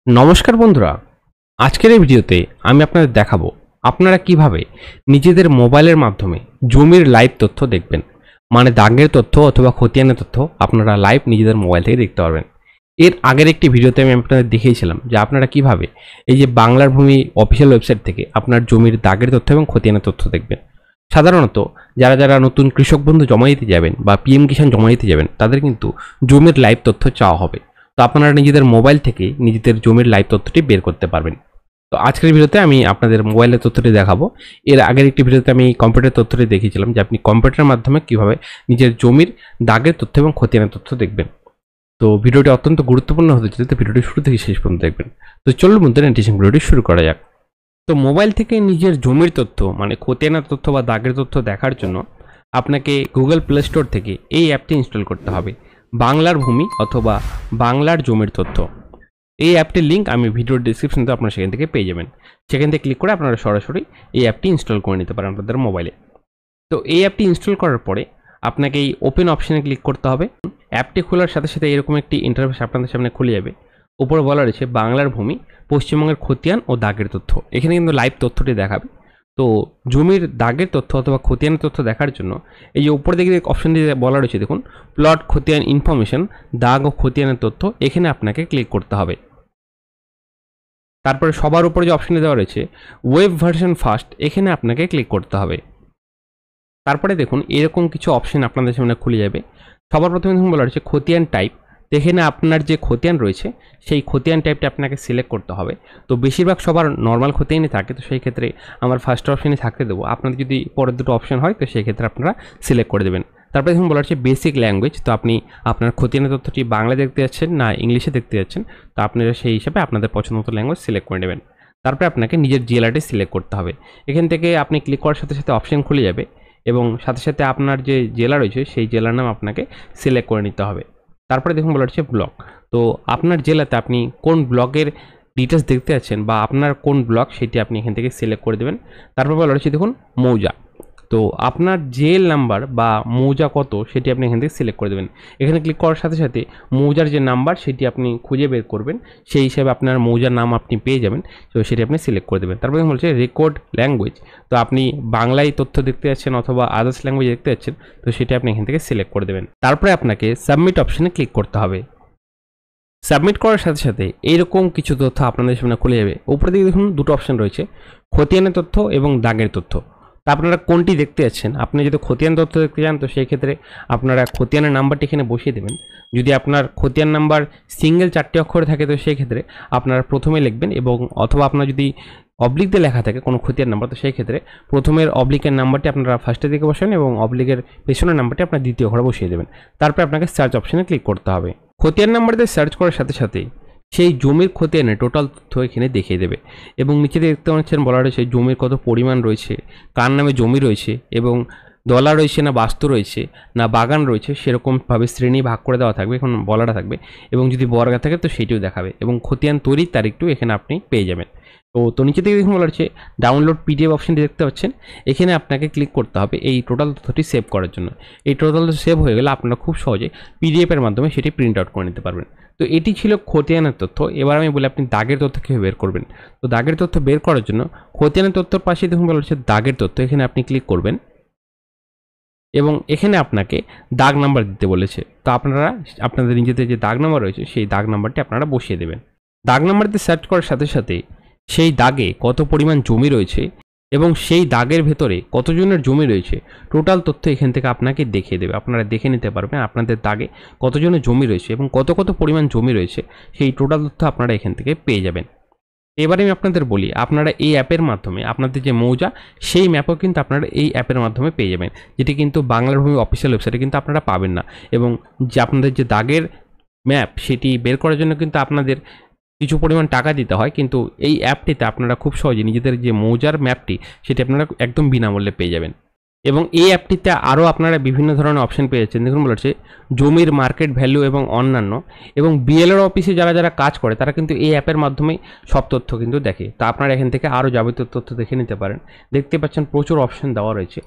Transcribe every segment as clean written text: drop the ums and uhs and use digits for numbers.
নমস্কার বন্ধুরা, আজকের এই ভিডিওতে আমি আপনাদের দেখাবো আপনারা কিভাবে নিজেদের মোবাইলের মাধ্যমে জমির লাইভ তথ্য দেখবেন। মানে দাগের তথ্য অথবা খতিয়ানের তথ্য আপনারা লাইভ নিজেদের মোবাইল থেকে দেখতে পারবেন। এর আগের একটি ভিডিওতে আমি আপনাদের দেখিয়েছিলাম যে আপনারা কিভাবে এই যে বাংলার ভূমি অফিসিয়াল ওয়েবসাইট থেকে আপনার জমির দাগের তথ্য এবং খতিয়ানের তথ্য দেখবেন। সাধারণত যারা নতুন কৃষক বন্ধু জমা দিতে যাবেন বা পিএম কিষাণ জমা দিতে যাবেন তাদের কিন্তু জমির লাইভ তথ্য চাওয়া হবে। তো আপনারা নিজেদের মোবাইল থেকে নিজেদের জমির লাইভ তথ্যটি বের করতে পারবেন। তো আজকের ভিডিওতে আমি আপনাদের মোবাইলের তথ্যটি দেখাবো। এর আগের একটি ভিডিওতে আমি কম্পিউটার তথ্যটি দেখিয়েছিলাম যে আপনি কম্পিউটারের মাধ্যমে কিভাবে নিজের জমির দাগের তথ্য এবং খতিয়ানের তথ্য দেখবেন। তো ভিডিওটি অত্যন্ত গুরুত্বপূর্ণ হতে চলেছে, ভিডিওটি শুরু থেকে শেষ পর্যন্ত দেখবেন। তো চলুন বন্ধুরা, ইন্টারেস্টিং ভিডিওটি শুরু করা যাক। তো মোবাইল থেকে নিজের জমির তথ্য মানে খতিয়ানের তথ্য বা দাগের তথ্য দেখার জন্য আপনাকে গুগল প্লে স্টোর থেকে এই অ্যাপটি ইনস্টল করতে হবে, বাংলার ভূমি অথবা বাংলার জমির তথ্য। এই অ্যাপটির লিঙ্ক আমি ভিডিওর ডিসক্রিপশনে আপনারা সেখান থেকে পেয়ে যাবেন। সেখান থেকে ক্লিক করে আপনারা সরাসরি এই অ্যাপটি ইনস্টল করে নিতে পারেন আপনাদের মোবাইলে। তো এই অ্যাপটি ইনস্টল করার পরে আপনাকে এই ওপেন অপশানে ক্লিক করতে হবে। অ্যাপটি খোলার সাথে সাথে এরকম একটি ইন্টারফেস আপনাদের সামনে খুলে যাবে। উপরে বলা রয়েছে বাংলার ভূমি, পশ্চিমবঙ্গের খতিয়ান ও দাগের তথ্য। এখানে কিন্তু লাইভ তথ্যটি দেখাবে। তো জমির দাগের তথ্য অথবা খতিয়ানের তথ্য দেখার জন্য এই যে উপরে দিকে অপশানটি বলা রয়েছে দেখুন, প্লট খতিয়ান ইনফরমেশন, দাগ ও খতিয়ানের তথ্য, এখানে আপনাকে ক্লিক করতে হবে। তারপরে সবার উপরে যে অপশানটি দেওয়া রয়েছে ওয়েব ভার্সন ফার্স্ট, এখানে আপনাকে ক্লিক করতে হবে। তারপরে দেখুন এরকম কিছু অপশন আপনাদের সামনে খুলে যাবে। সবার প্রথমে দেখুন বলা রয়েছে খতিয়ান টাইপ। এখানে আপনার যে খতিয়ান রয়েছে সেই খতিয়ান টাইপটা আপনাকে সিলেক্ট করতে হবে। তো বেশিরভাগ সবার নর্মাল খতিয়ানই থাকে, তো সেই ক্ষেত্রে আমার ফার্স্ট অপশানে থাকতে দেবো। আপনাদের যদি পরের দুটো অপশন হয় তো সেই ক্ষেত্রে আপনারা সিলেক্ট করে দেবেন। তারপরে দেখুন বলা হচ্ছে বেসিক ল্যাঙ্গুয়েজ। তো আপনি আপনার খতিয়ানের তথ্যটি বাংলা দেখতে যাচ্ছেন না ইংলিশে দেখতে যাচ্ছেন, তো আপনারা সেই হিসাবে আপনাদের পছন্দ মতো ল্যাঙ্গুয়েজ সিলেক্ট করে নেবেন। তারপরে আপনাকে নিজের জেলাটি সিলেক্ট করতে হবে। এখান থেকে আপনি ক্লিক করার সাথে সাথে অপশন খুলে যাবে এবং সাথে সাথে আপনার যে জেলা রয়েছে সেই জেলার নাম আপনাকে সিলেক্ট করে নিতে হবে। তারপরে দেখুন বলা হচ্ছে ব্লক। তো আপনার জেলাতে আপনি কোন ব্লকের ডিটেলস দেখতে যাচ্ছেন বা আপনার কোন ব্লক সেটি আপনি এখান থেকে সিলেক্ট করে দেবেন। তারপর বলা হচ্ছে দেখুন মৌজা। তো আপনার জেল নাম্বার বা মৌজা কত সেটি আপনি এখান থেকে সিলেক্ট করে দেবেন। এখানে ক্লিক করার সাথে সাথে মৌজার যে নাম্বার সেটি আপনি খুঁজে বের করবেন, সেই হিসাবে আপনার মৌজার নাম আপনি পেয়ে যাবেন। তো সেটি আপনি সিলেক্ট করে দেবেন। তারপরে বলছে রেকর্ড ল্যাঙ্গুয়েজ। তো আপনি বাংলায় তথ্য দেখতে যাচ্ছেন অথবা আদার্স ল্যাঙ্গুয়েজ দেখতে যাচ্ছেন, তো সেটি আপনি এখান থেকে সিলেক্ট করে দেবেন। তারপরে আপনাকে সাবমিট অপশানে ক্লিক করতে হবে। সাবমিট করার সাথে সাথে এইরকম কিছু তথ্য আপনাদের সামনে খুলে যাবে। উপরে দিকে দেখুন দুটো অপশান রয়েছে, খতিয়ানের তথ্য এবং দাগের তথ্য। তা আপনারা কোনটি দেখতে যাচ্ছেন? আপনি যদি খতিয়ান তথ্য দেখতে চান তো সেই ক্ষেত্রে আপনারা খতিয়ানের নাম্বারটি এখানে বসিয়ে দেবেন। যদি আপনার খতিয়ান নাম্বার সিঙ্গেল 4টি অক্ষরে থাকে তো সেই ক্ষেত্রে আপনারা প্রথমে লিখবেন, এবং অথবা আপনার যদি অবলিক দিয়ে লেখা থাকে কোনো খতিয়ান নাম্বার তো সেই ক্ষেত্রে প্রথমের অবলিকের নাম্বারটি আপনারা ফার্স্টের দিকে বসাবেন এবং অবলিকের পেছনের নাম্বারটি আপনার দ্বিতীয় ঘরে বসিয়ে দেবেন। তারপরে আপনাকে সার্চ অপশানে ক্লিক করতে হবে। খতিয়ান নাম্বার দিয়ে সার্চ করার সাথে সাথেই সেই জমির খতিয়ানের টোটাল তথ্য এখানে দেখিয়ে দেবে। এবং নিচে দেখতে পাচ্ছেন বলা রয়েছে জমির কত পরিমাণ রয়েছে, কার নামে জমি রয়েছে, এবং দলা রয়েছে না বাস্তু রয়েছে না বাগান রয়েছে, সেরকমভাবে শ্রেণী ভাগ করে দেওয়া থাকবে, এখন বলাটা থাকবে। এবং যদি বর্গা থাকে তো সেটিও দেখাবে, এবং খতিয়ান তৈরির তারিখটিও এখানে আপনি পেয়ে যাবেন। তো নিচে থেকে দেখুন বলা হচ্ছে ডাউনলোড পিডিএফ অপশনটি দেখতে পাচ্ছেন, এখানে আপনাকে ক্লিক করতে হবে এই টোটাল তথ্যটি সেভ করার জন্য। এই টোটাল সেভ হয়ে গেলে আপনারা খুব সহজে পিডিএফের মাধ্যমে সেটি প্রিন্ট আউট করে নিতে পারবেন। তো এটি ছিল খতিয়ানের তথ্য। এবার আমি বলি আপনি দাগের তথ্য কীভাবে বের করবেন। তো দাগের তথ্য বের করার জন্য খতিয়ানের তথ্যর পাশে দেখুন বলা হচ্ছে দাগের তথ্য, এখানে আপনি ক্লিক করবেন এবং এখানে আপনাকে দাগ নাম্বার দিতে বলেছে। তো আপনারা আপনাদের নিজেদের যে দাগ নাম্বার রয়েছে সেই দাগ নাম্বারটি আপনারা বসিয়ে দেবেন। দাগ নাম্বার দিয়ে সার্চ করার সাথে সাথে সেই দাগে কত পরিমাণ জমি রয়েছে এবং সেই দাগের ভেতরে কতজনের জমি রয়েছে টোটাল তথ্য এখান থেকে আপনাকে দেখিয়ে দেবে। আপনারা দেখে নিতে পারবেন আপনাদের দাগে কতজনের জমি রয়েছে এবং কত পরিমাণ জমি রয়েছে, সেই টোটাল তথ্য আপনারা এখান থেকে পেয়ে যাবেন। এবারে আমি আপনাদের বলি, আপনারা এই অ্যাপের মাধ্যমে আপনাদের যে মৌজা সেই ম্যাপও কিন্তু আপনারা এই অ্যাপের মাধ্যমে পেয়ে যাবেন, যেটি কিন্তু বাংলার ভূমি অফিসিয়াল ওয়েবসাইটে কিন্তু আপনারা পাবেন না। এবং যে আপনাদের যে দাগের ম্যাপ সেটি বের করার জন্য কিন্তু আপনাদের কিছু পরিমাণ টাকা দিতে হয়, কিন্তু এই অ্যাপটিতে আপনারা খুব সহজে নিজেদের যে মৌজার ম্যাপটি সেটি আপনারা একদম বিনামূল্যে পেয়ে যাবেন। এবং এই অ্যাপটিতে আরও আপনারা বিভিন্ন ধরনের অপশন পেয়ে যাচ্ছেন। দেখুন বলা হচ্ছে জমির মার্কেট ভ্যালু এবং অন্যান্য, এবং বিএলআর অফিসে যারা যারা কাজ করে তারা কিন্তু এই অ্যাপের মাধ্যমেই সব তথ্য কিন্তু দেখে। তা আপনারা এখান থেকে আরও যাবতীয় তথ্য দেখে নিতে পারেন। দেখতে পাচ্ছেন প্রচুর অপশন দেওয়া রয়েছে।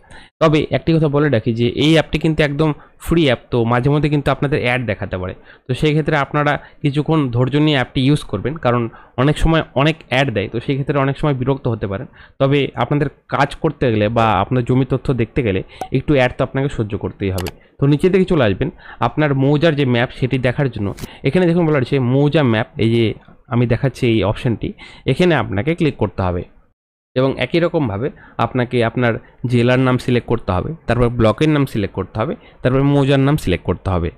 তবে একটি কথা বলে রাখি যে এই অ্যাপটি কিন্তু একদম ফ্রি অ্যাপ, তো মাঝে মধ্যে কিন্তু আপনাদের অ্যাড দেখাতে পারে। তো সেই ক্ষেত্রে আপনারা কিছুক্ষণ ধৈর্য নিয়ে অ্যাপটি ইউজ করবেন, কারণ অনেক সময় অনেক অ্যাড দেয়, তো সেই ক্ষেত্রে অনেক সময় বিরক্ত হতে পারেন। তবে আপনাদের কাজ করতে গেলে বা আপনার জমি তথ্য দেখতে গেলে একটু অ্যাড তো আপনাকে সহ্য করতেই হবে। তো নিচে থেকে চলে আসবেন আপনার মৌজার যে ম্যাপ সেটি দেখার জন্য। এখানে দেখুন বলা হচ্ছে মৌজা ম্যাপ, এই যে আমি দেখাচ্ছি এই অপশানটি, এখানে আপনাকে ক্লিক করতে হবে এবং একই রকমভাবে আপনাকে আপনার জেলার নাম সিলেক্ট করতে হবে, তারপর ব্লকের নাম সিলেক্ট করতে হবে, তারপর মৌজার নাম সিলেক্ট করতে হবে।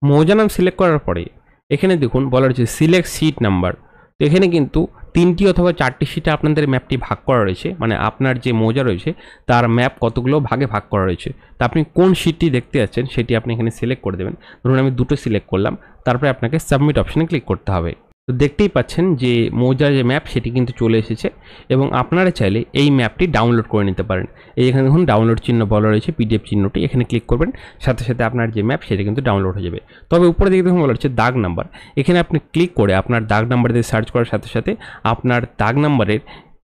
মৌজা নাম সিলেক্ট করার পরে এখানে দেখুন বলা রয়েছে সিলেক্ট সিট নাম্বার। তো এখানে কিন্তু 3টি অথবা 4টি সিটে আপনাদের ম্যাপটি ভাগ করা রয়েছে, মানে আপনার যে মৌজা রয়েছে তার ম্যাপ কতগুলো ভাগে ভাগ করা রয়েছে। তো আপনি কোন সিটটি দেখতে যাচ্ছেন সেটি আপনি এখানে সিলেক্ট করে দেবেন। ধরুন আমি 2টো সিলেক্ট করলাম, তারপরে আপনাকে সাবমিট অপশানে ক্লিক করতে হবে। তো দেখতেই পাচ্ছেন যে মৌজার যে ম্যাপ সেটি কিন্তু চলে এসেছে, এবং আপনারা চাইলে এই ম্যাপটি ডাউনলোড করে নিতে পারেন। এই এখানে দেখুন ডাউনলোড চিহ্ন বলা রয়েছে, পিডিএফ চিহ্নটি, এখানে ক্লিক করবেন, সাথে সাথে আপনার যে ম্যাপ সেটা কিন্তু ডাউনলোড হয়ে যাবে। তবে উপরে দিকে দেখুন বলা রয়েছে দাগ নাম্বার, এখানে আপনি ক্লিক করে আপনার দাগ নাম্বার দিয়ে সার্চ করার সাথে সাথে আপনার দাগ নাম্বারের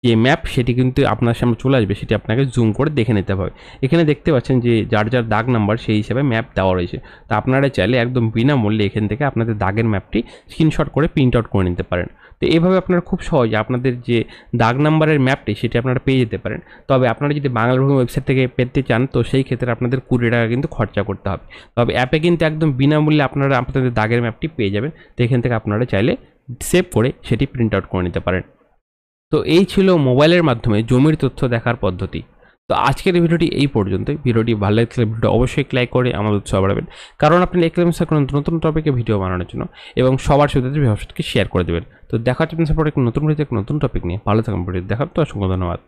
যে ম্যাপ সেটি কিন্তু আপনার সামনে চলে আসবে, সেটি আপনাকে জুম করে দেখে নিতে হবে। এখানে দেখতে পাচ্ছেন যে যার যার দাগ নাম্বার সেই হিসাবে ম্যাপ দেওয়া রয়েছে। তো আপনারা চাইলে একদম বিনামূল্যে এখান থেকে আপনাদের দাগের ম্যাপটি স্ক্রিনশট করে প্রিন্ট আউট করে নিতে পারেন। তো এইভাবে আপনারা খুব সহজে আপনাদের যে দাগ নাম্বারের ম্যাপটি সেটি আপনারা পেয়ে যেতে পারেন। তবে আপনারা যদি বাংলা ভূমি ওয়েবসাইট থেকে পেতে চান তো সেই ক্ষেত্রে আপনাদের 20 টাকা কিন্তু খরচা করতে হবে। তবে অ্যাপে কিন্তু একদম বিনামূল্যে আপনারা আপনাদের দাগের ম্যাপটি পেয়ে যাবেন। তো এখান থেকে আপনারা চাইলে সেভ করে সেটি প্রিন্ট আউট করে নিতে পারেন। তো এই ছিল মোবাইলের মাধ্যমে জমির তথ্য দেখার পদ্ধতি। তো আজকের ভিডিওটি এই পর্যন্তই। ভিডিওটি ভালো লাগলে ভিডিওটি অবশ্যই লাইক করে আমাদের উৎসাহ বাড়াবেন, কারণ আপনি লাইক করবেন নতুন নতুন টপিকে ভিডিও বানানোর জন্য, এবং সবার সাথে ভিডিওটি শেয়ার করে দেবেন। তো দেখা হচ্ছে আপনার সাপোর্টে নতুন ভিডিওতে নতুন টপিক নিয়ে। ভালো থাকুন, ভিডিও দেখার তো অসংখ্য ধন্যবাদ।